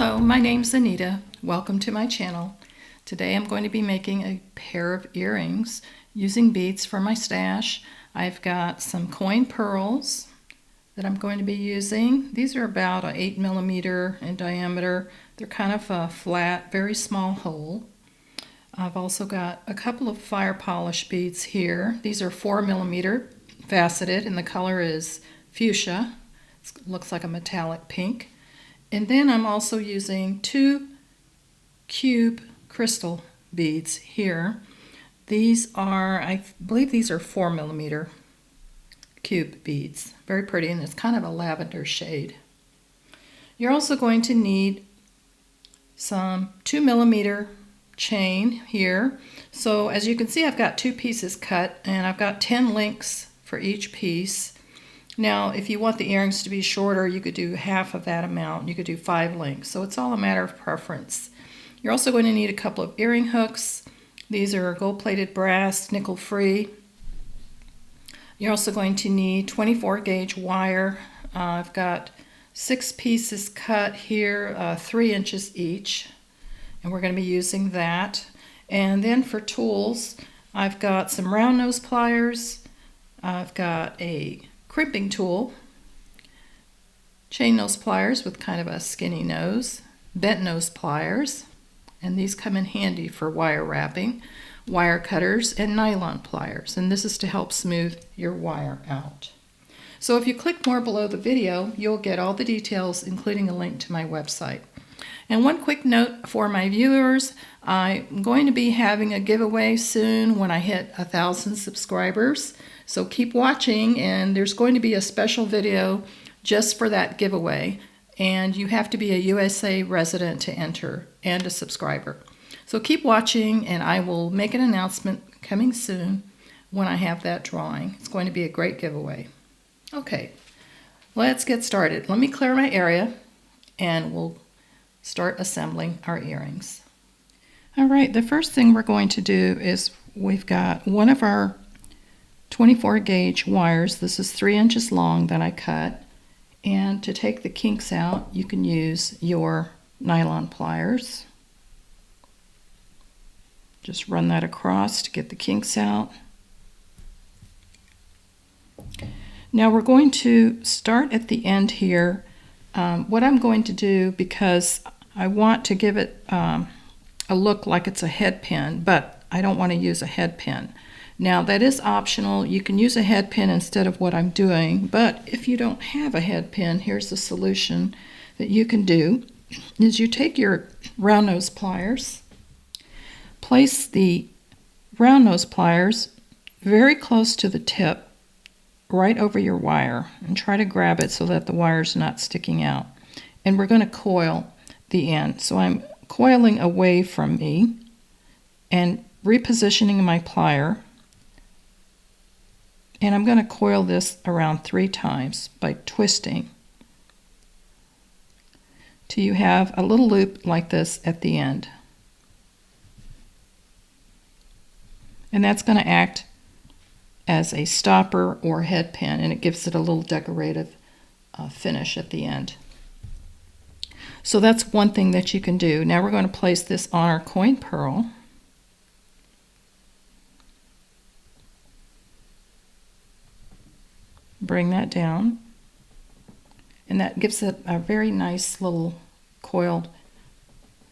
Hello, my name's Anita. Welcome to my channel. Today I'm going to be making a pair of earrings using beads for my stash. I've got some coin pearls that I'm going to be using. These are about 8 millimeter in diameter. They're kind of a flat, very small hole. I've also got a couple of Firepolish beads here. These are 4 millimeter faceted and the color is fuchsia. It looks like a metallic pink. And then I'm also using 2 cube crystal beads here. These are, I believe these are 4 millimeter cube beads. Very pretty, and it's kind of a lavender shade. You're also going to need some 2 millimeter chain here. So as you can see, I've got 2 pieces cut, and I've got 10 links for each piece. Now, if you want the earrings to be shorter, you could do half of that amount. You could do 5 links. So it's all a matter of preference. You're also going to need a couple of earring hooks. These are gold-plated brass, nickel-free. You're also going to need 24 gauge wire. I've got 6 pieces cut here, 3 inches each. And we're going to be using that. And then for tools, I've got some round nose pliers. I've got a crimping tool, chain nose pliers with kind of a skinny nose, bent nose pliers, and these come in handy for wire wrapping, wire cutters, and nylon pliers, and this is to help smooth your wire out. So if you click more below the video, you'll get all the details, including a link to my website. And one quick note for my viewers, I'm going to be having a giveaway soon when I hit 1,000 subscribers. So keep watching, and there's going to be a special video just for that giveaway. And you have to be a USA resident to enter and a subscriber. So keep watching, and I will make an announcement coming soon when I have that drawing. It's going to be a great giveaway. Okay, let's get started. Let me clear my area, and we'll start assembling our earrings. All right, the first thing we're going to do is we've got one of our 24 gauge wires. This is 3 inches long that I cut. And to take the kinks out, you can use your nylon pliers. Just run that across to get the kinks out. Now we're going to start at the end here. What I'm going to do, because I want to give it a look like it's a head pin, but I don't want to use a head pin. Now that is optional. You can use a head pin instead of what I'm doing, but if you don't have a head pin, here's the solution that you can do, is you take your round nose pliers, place the round nose pliers very close to the tip, right over your wire, and try to grab it so that the wire's not sticking out. And we're going to coil the end. So I'm coiling away from me and repositioning my plier. And I'm going to coil this around 3 times by twisting till you have a little loop like this at the end. And that's going to act as a stopper or head pin, and it gives it a little decorative finish at the end. So that's one thing that you can do. Now we're going to place this on our coin pearl. Bring that down, and that gives it a very nice little coiled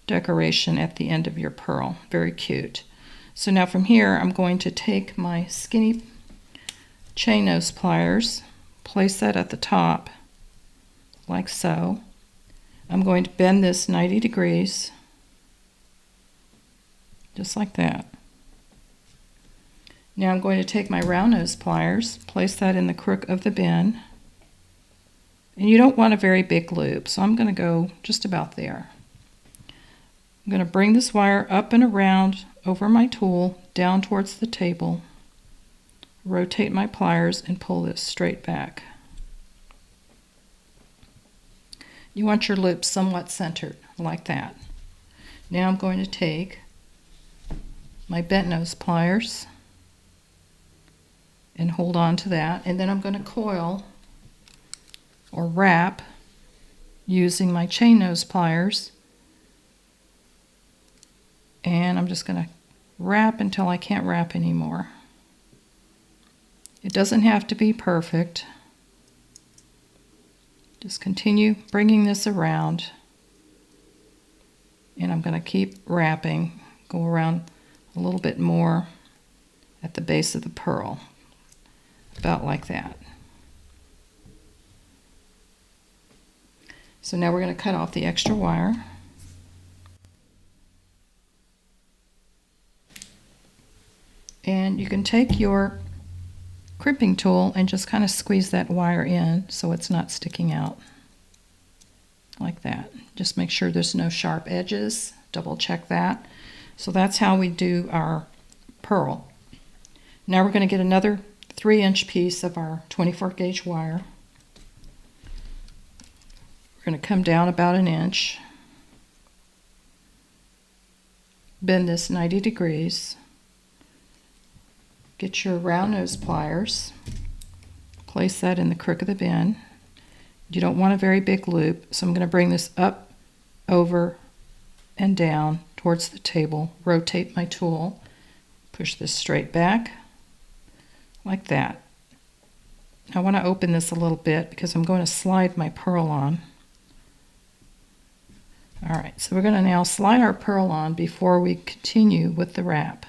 decoration at the end of your pearl. Very cute. So now from here, I'm going to take my skinny chain nose pliers, place that at the top like so. I'm going to bend this 90 degrees, just like that. Now I'm going to take my round nose pliers, place that in the crook of the bend, and you don't want a very big loop, so I'm going to go just about there. I'm going to bring this wire up and around over my tool down towards the table, rotate my pliers, and pull this straight back. You want your loop somewhat centered, like that. Now I'm going to take my bent nose pliers and hold on to that, and then I'm going to coil or wrap using my chain nose pliers And I'm just going to wrap until I can't wrap anymore. It doesn't have to be perfect. Just continue bringing this around. And I'm going to keep wrapping, go around a little bit more at the base of the pearl, about like that. So now we're going to cut off the extra wire. And you can take your crimping tool and just kind of squeeze that wire in so it's not sticking out like that. Just make sure there's no sharp edges. Double check that. So that's how we do our pearl. Now we're going to get another 3-inch piece of our 24 gauge wire. We're going to come down about 1 inch. Bend this 90 degrees. Get your round nose pliers, place that in the crook of the bend. You don't want a very big loop, so I'm going to bring this up, over, and down towards the table. Rotate my tool, push this straight back, like that. I want to open this a little bit because I'm going to slide my pearl on. Alright, so we're going to now slide our pearl on before we continue with the wrap.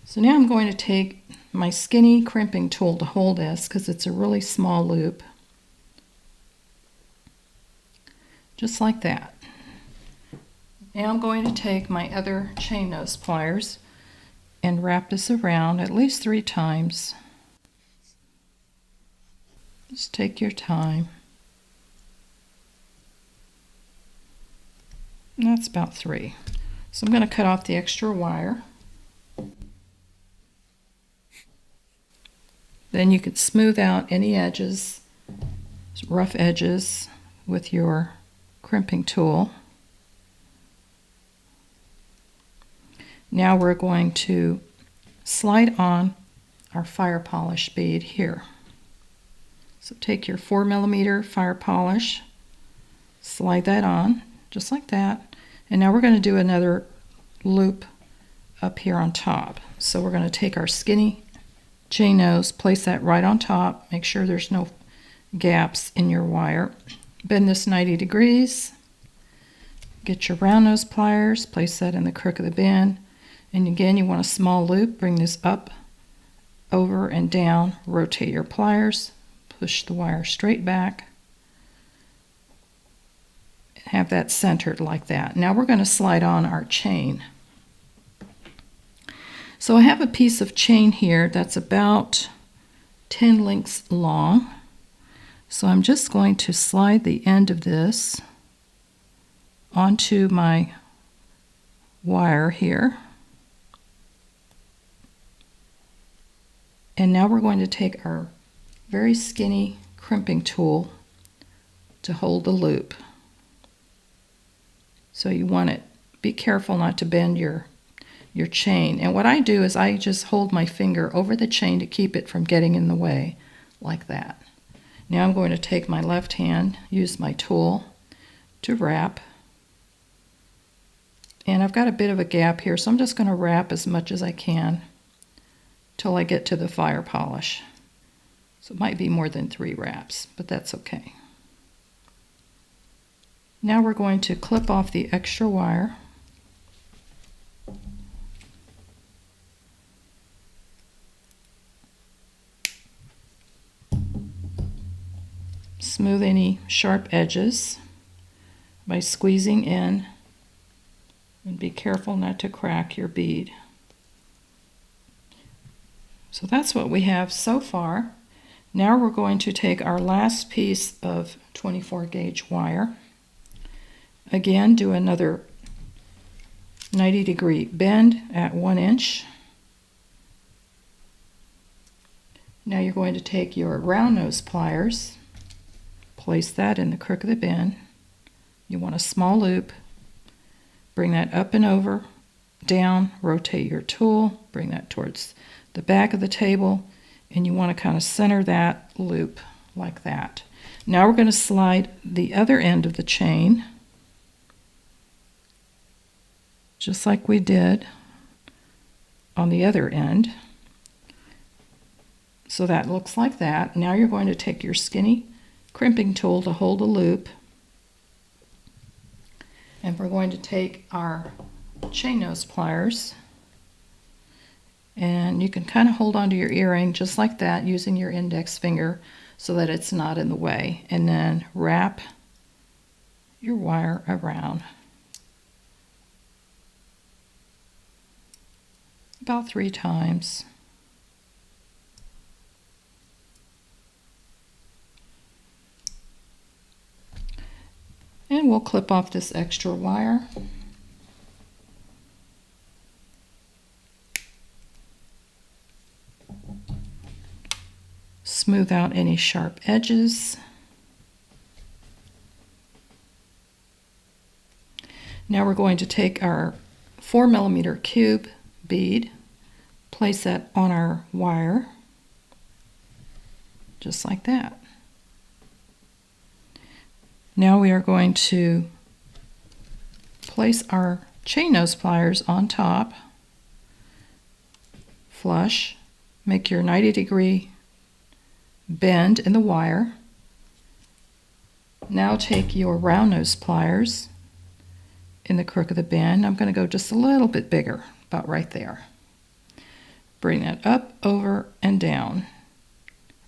So now I'm going to take my skinny crimping tool to hold this because it's a really small loop. Just like that. Now I'm going to take my other chain nose pliers and wrap this around at least 3 times. Just take your time. And that's about 3. So I'm going to cut off the extra wire. Then you could smooth out any edges, rough edges, with your crimping tool. Now we're going to slide on our Firepolish bead here. So take your 4mm Firepolish, slide that on, just like that. And now we're going to do another loop up here on top. So we're going to take our skinny chain nose, place that right on top, make sure there's no gaps in your wire. Bend this 90 degrees, get your round nose pliers, place that in the crook of the bend, and again you want a small loop, bring this up, over and down, rotate your pliers, push the wire straight back, and have that centered like that. Now we're going to slide on our chain. So I have a piece of chain here that's about 10 links long. So I'm just going to slide the end of this onto my wire here. And now we're going to take our very skinny crimping tool to hold the loop. So you want it, be careful not to bend your chain. And what I do is I just hold my finger over the chain to keep it from getting in the way, like that. Now I'm going to take my left hand, use my tool to wrap. And I've got a bit of a gap here, so I'm just going to wrap as much as I can till I get to the Firepolish. So it might be more than 3 wraps, but that's okay. Now we're going to clip off the extra wire. Smooth any sharp edges by squeezing in, and be careful not to crack your bead. So that's what we have so far. Now we're going to take our last piece of 24 gauge wire. Again, do another 90-degree bend at 1 inch. Now you're going to take your round nose pliers, place that in the crook of the bend. You want a small loop. Bring that up and over, down, rotate your tool, bring that towards the back of the table, and you want to kind of center that loop like that. Now we're going to slide the other end of the chain, just like we did on the other end. So that looks like that. Now you're going to take your skinny crimping tool to hold a loop, and we're going to take our chain nose pliers, and you can kind of hold onto your earring just like that using your index finger so that it's not in the way, and then wrap your wire around about 3 times. And we'll clip off this extra wire. Smooth out any sharp edges. Now we're going to take our 4mm cube bead, place that on our wire, just like that. Now we are going to place our chain nose pliers on top, flush, make your 90-degree bend in the wire. Now take your round nose pliers in the crook of the bend. I'm going to go just a little bit bigger, about right there. Bring that up, over, and down.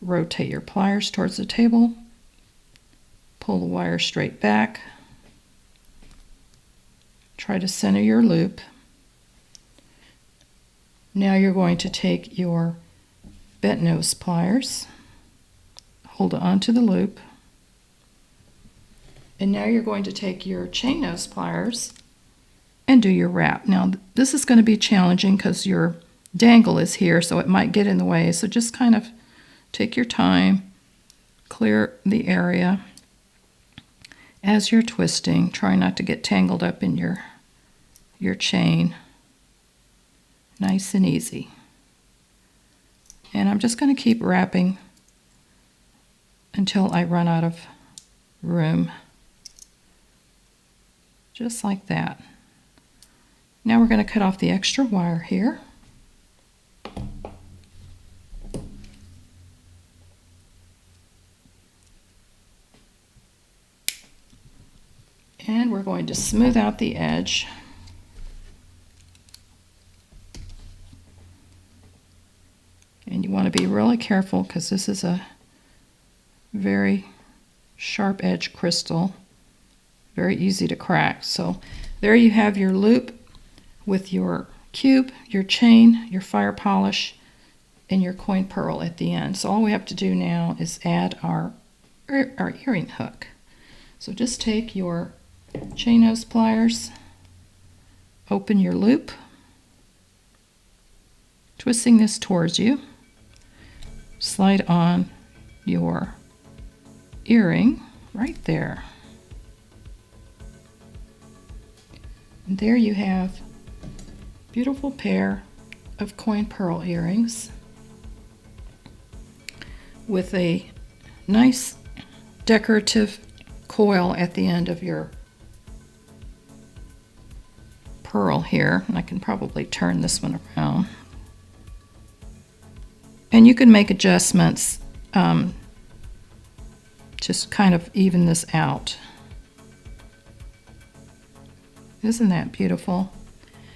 Rotate your pliers towards the table. Pull the wire straight back. Try to center your loop. Now you're going to take your bent nose pliers, hold it onto the loop, and now you're going to take your chain nose pliers and do your wrap. Now this is going to be challenging because your dangle is here, so it might get in the way, so just kind of take your time, clear the area as you're twisting. Try not to get tangled up in your chain. Nice and easy. And I'm just going to keep wrapping until I run out of room. Just like that. Now we're going to cut off the extra wire here. And we're going to smooth out the edge. And you want to be really careful because this is a very sharp edge crystal, very easy to crack. So there you have your loop with your cube, your chain, your fire polish, and your coin pearl at the end. So all we have to do now is add our earring hook. So just take your chain nose pliers, open your loop, twisting this towards you, slide on your earring right there. And there you have a beautiful pair of coin pearl earrings with a nice decorative coil at the end of your pearl here. And I can probably turn this one around. And you can make adjustments, just kind of even this out. Isn't that beautiful?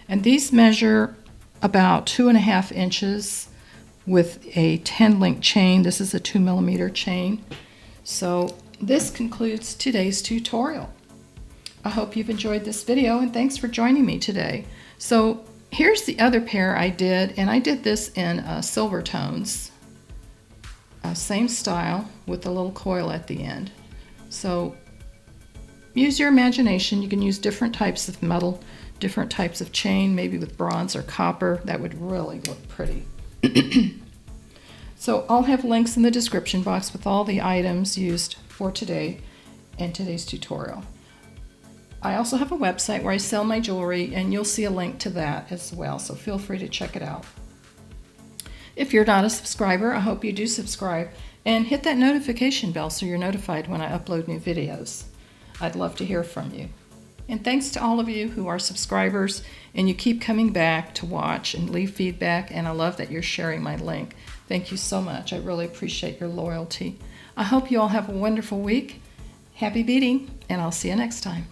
And these measure about 2.5 inches with a 10-link chain. This is a 2mm chain. So this concludes today's tutorial. I hope you've enjoyed this video, and thanks for joining me today. So here's the other pair I did, and I did this in silver tones. Same style with a little coil at the end. So use your imagination. You can use different types of metal, different types of chain, maybe with bronze or copper. That would really look pretty. So I'll have links in the description box with all the items used for today and today's tutorial. I also have a website where I sell my jewelry, and you'll see a link to that as well, so feel free to check it out. If you're not a subscriber, I hope you do subscribe And hit that notification bell so you're notified when I upload new videos. I'd love to hear from you. And thanks to all of you who are subscribers and you keep coming back to watch and leave feedback, and I love that you're sharing my link. Thank you so much. I really appreciate your loyalty. I hope you all have a wonderful week. Happy beading, and I'll see you next time.